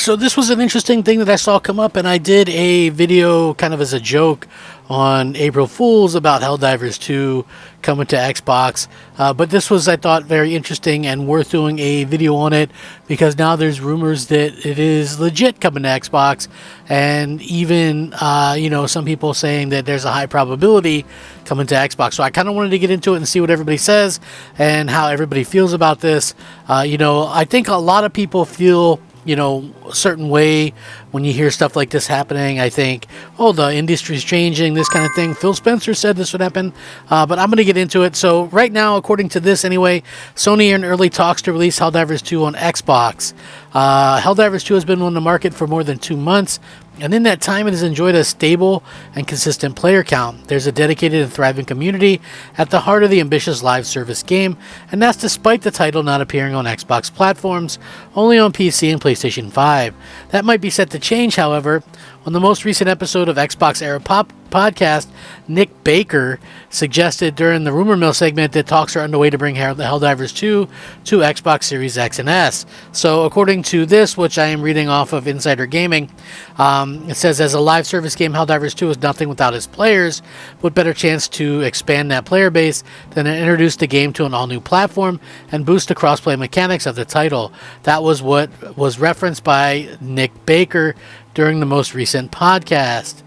So this was an interesting thing that I saw come up, and I did a video kind of as a joke on April Fools about Helldivers 2 coming to Xbox. But this was, I thought, very interesting and worth doing a video on it, because now there's rumors that it is legit coming to Xbox, and even some people saying that there's a high probability coming to Xbox. So I kind of wanted to get into it and see what everybody says and how everybody feels about this. I think a lot of people feel a certain way when you hear stuff like this happening. I think, the industry's changing, this kind of thing. Phil Spencer said this would happen, but I'm going to get into it. So right now, according to this anyway, Sony are in early talks to release Helldivers 2 on Xbox. Helldivers 2 has been on the market for more than 2 months, and in that time it has enjoyed a stable and consistent player count. There's a dedicated and thriving community at the heart of the ambitious live service game, and that's despite the title not appearing on Xbox platforms, only on PC and PlayStation 5. That might be set to change, however. On the most recent episode of Xbox Era Podcast, Nick Baker suggested during the Rumor Mill segment that talks are underway to bring Helldivers 2 to Xbox Series X and S. So according to this, which I am reading off of Insider Gaming, it says, as a live service game, Helldivers 2 is nothing without its players. What better chance to expand that player base than to introduce the game to an all-new platform and boost the crossplay mechanics of the title? That was what was referenced by Nick Baker during the most recent podcast.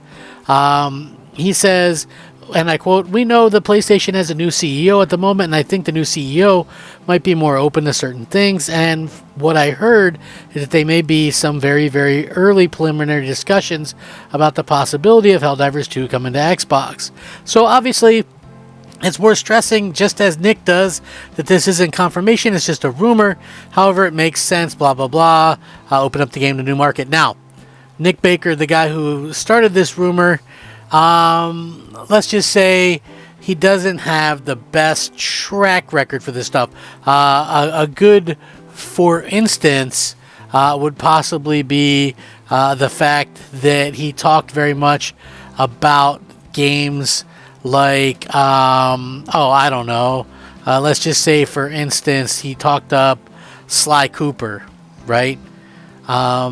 He says, and I quote, "We know the PlayStation has a new CEO at the moment, and I think the new CEO might be more open to certain things. And what I heard is that there may be some very, very early preliminary discussions about the possibility of Helldivers 2 coming to Xbox." So obviously, it's worth stressing, just as Nick does, that this isn't confirmation, it's just a rumor. However, it makes sense, blah, blah, blah. Open up the game to new market. Now, Nick Baker, the guy who started this rumor, let's just say he doesn't have the best track record for this stuff. A good, for instance, would possibly be the fact that he talked very much about games like, I don't know. Let's just say, for instance, he talked up Sly Cooper, right?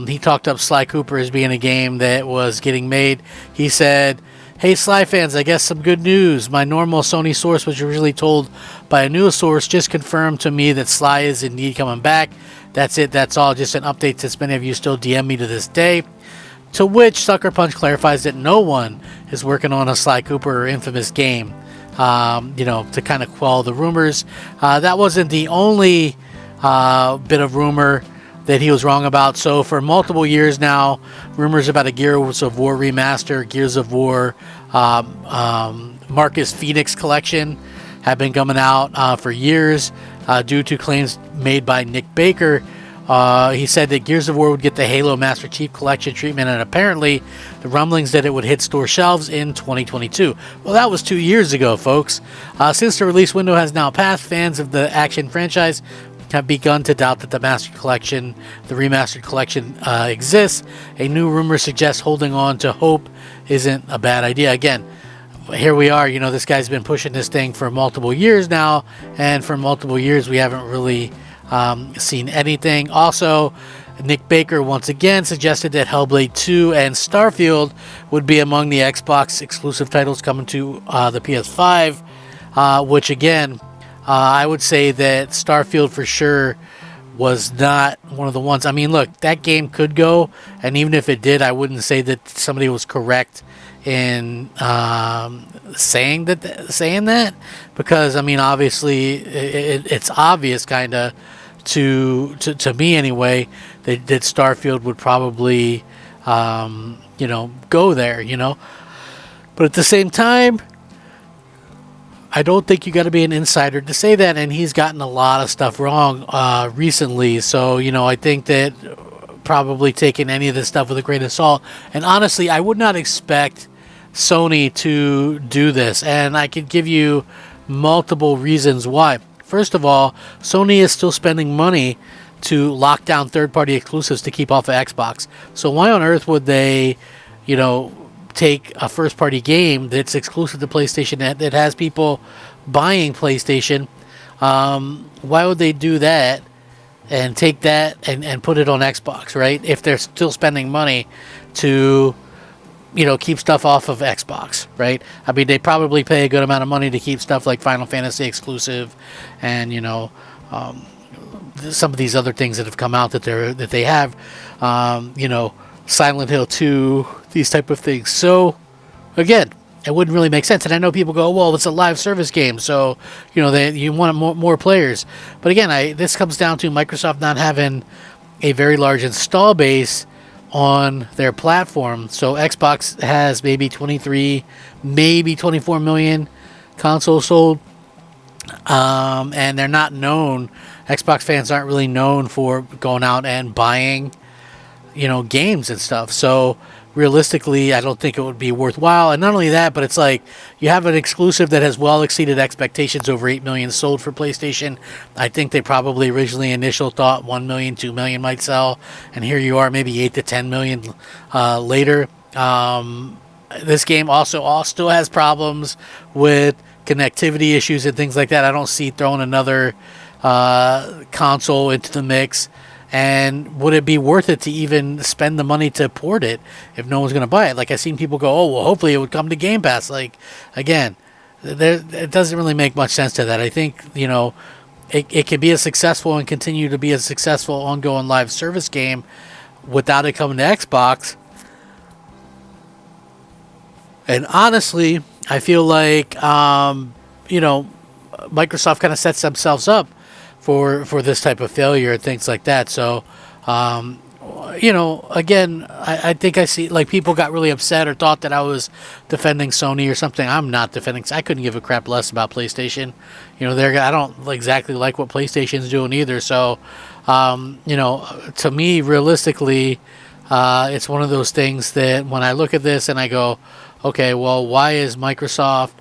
He talked up Sly Cooper as being a game that was getting made. He said, "Hey Sly fans, I guess some good news. My normal Sony source, which was originally told by a news source, just confirmed to me that Sly is indeed coming back. That's it, that's all. Just an update since many of you still DM me to this day." To which Sucker Punch clarifies that no one is working on a Sly Cooper or Infamous game, to kind of quell the rumors. That wasn't the only bit of rumor that he was wrong about. So for multiple years now, rumors about a Gears of War remaster, Gears of War Marcus Phoenix collection have been coming out for years due to claims made by Nick Baker. He said that Gears of War would get the Halo Master Chief Collection treatment, and apparently the rumblings that it would hit store shelves in 2022. Well, that was 2 years ago, folks. Since the release window has now passed, fans of the action franchise have begun to doubt that the remastered collection exists. A new rumor suggests holding on to hope isn't a bad idea. Again, here we are. This guy's been pushing this thing for multiple years now, and for multiple years we haven't really seen anything. Also, Nick Baker once again suggested that Hellblade 2 and Starfield would be among the Xbox exclusive titles coming to the PS5, which again, I would say that Starfield for sure was not one of the ones. I mean, look, that game could go, and even if it did, I wouldn't say that somebody was correct in saying that, because I mean, obviously, it's obvious, kind of, to me anyway, that Starfield would probably, go there, But at the same time, I don't think you got to be an insider to say that, and he's gotten a lot of stuff wrong recently. So, I think that probably taking any of this stuff with a grain of salt. And honestly, I would not expect Sony to do this, and I could give you multiple reasons why. First of all, Sony is still spending money to lock down third-party exclusives to keep off of Xbox. So why on earth would they, take a first-party game that's exclusive to PlayStation that has people buying PlayStation? Why would they do that and take that and put it on Xbox, right? If they're still spending money to, keep stuff off of Xbox, right? I mean, they probably pay a good amount of money to keep stuff like Final Fantasy exclusive, and some of these other things that have come out that they have, Silent Hill 2, these type of things. So again, it wouldn't really make sense. And I know people go, well, it's a live service game, so you want more players. But again, this comes down to Microsoft not having a very large install base on their platform. So Xbox has maybe 23, maybe 24 million consoles sold, and they're not known. Xbox fans aren't really known for going out and buying, games and stuff. So realistically, I don't think it would be worthwhile. And not only that, but it's like you have an exclusive that has well exceeded expectations, over 8 million sold for PlayStation. I think they probably originally initial thought 1 million, 2 million might sell, and here you are, maybe 8 to 10 million later. This game also still has problems with connectivity issues and things like that. I don't see throwing another console into the mix. And would it be worth it to even spend the money to port it if no one's going to buy it? Like, I've seen people go, oh, well, hopefully it would come to Game Pass. Like, again, it doesn't really make much sense to that. I think, it can be a successful and continue to be a successful ongoing live service game without it coming to Xbox. And honestly, I feel like, Microsoft kind of sets themselves up for this type of failure and things like that. So, again, I think I see, like, people got really upset or thought that I was defending Sony or something. I'm not defending. I couldn't give a crap less about PlayStation. I don't exactly like what PlayStation's doing either. So, to me, realistically, it's one of those things that when I look at this and I go, okay, well, why is Microsoft,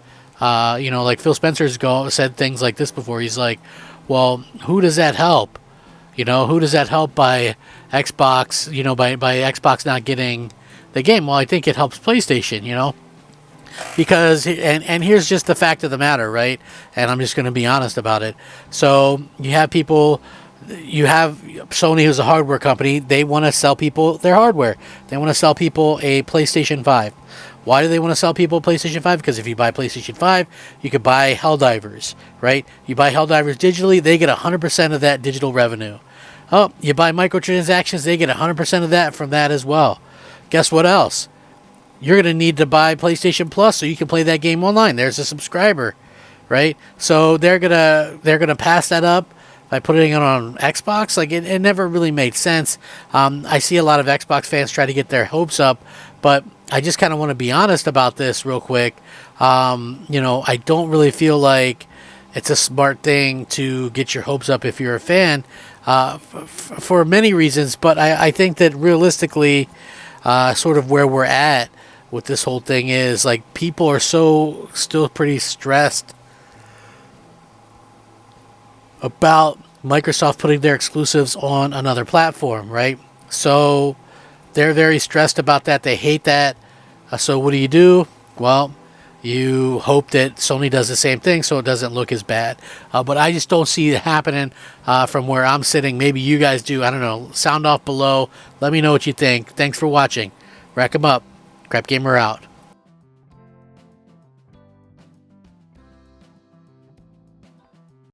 like Phil Spencer's said things like this before. He's like, well, who does that help? Who does that help by Xbox, by Xbox not getting the game? Well, I think it helps PlayStation, because, and here's just the fact of the matter, right? And I'm just going to be honest about it. So you have Sony, who's a hardware company. They want to sell people their hardware. They want to sell people a PlayStation 5. Why do they want to sell people PlayStation 5? Because if you buy PlayStation 5, you could buy Helldivers, right? You buy Helldivers digitally, they get 100% of that digital revenue. Oh, you buy microtransactions, they get 100% of that from that as well. Guess what else? You're going to need to buy PlayStation Plus so you can play that game online. There's a subscriber, right? So they're gonna pass that up by putting it on Xbox. Like, it never really made sense. I see a lot of Xbox fans try to get their hopes up, but I just kind of want to be honest about this real quick. I don't really feel like it's a smart thing to get your hopes up if you're a fan, for many reasons. But I think that realistically, sort of where we're at with this whole thing is, like, people are still pretty stressed about Microsoft putting their exclusives on another platform, right? So they're very stressed about that. They hate that. So what do? Well, you hope that Sony does the same thing so it doesn't look as bad. But I just don't see it happening from where I'm sitting. Maybe you guys do. I don't know. Sound off below. Let me know what you think. Thanks for watching. Rack 'em up. Crap Gamer out.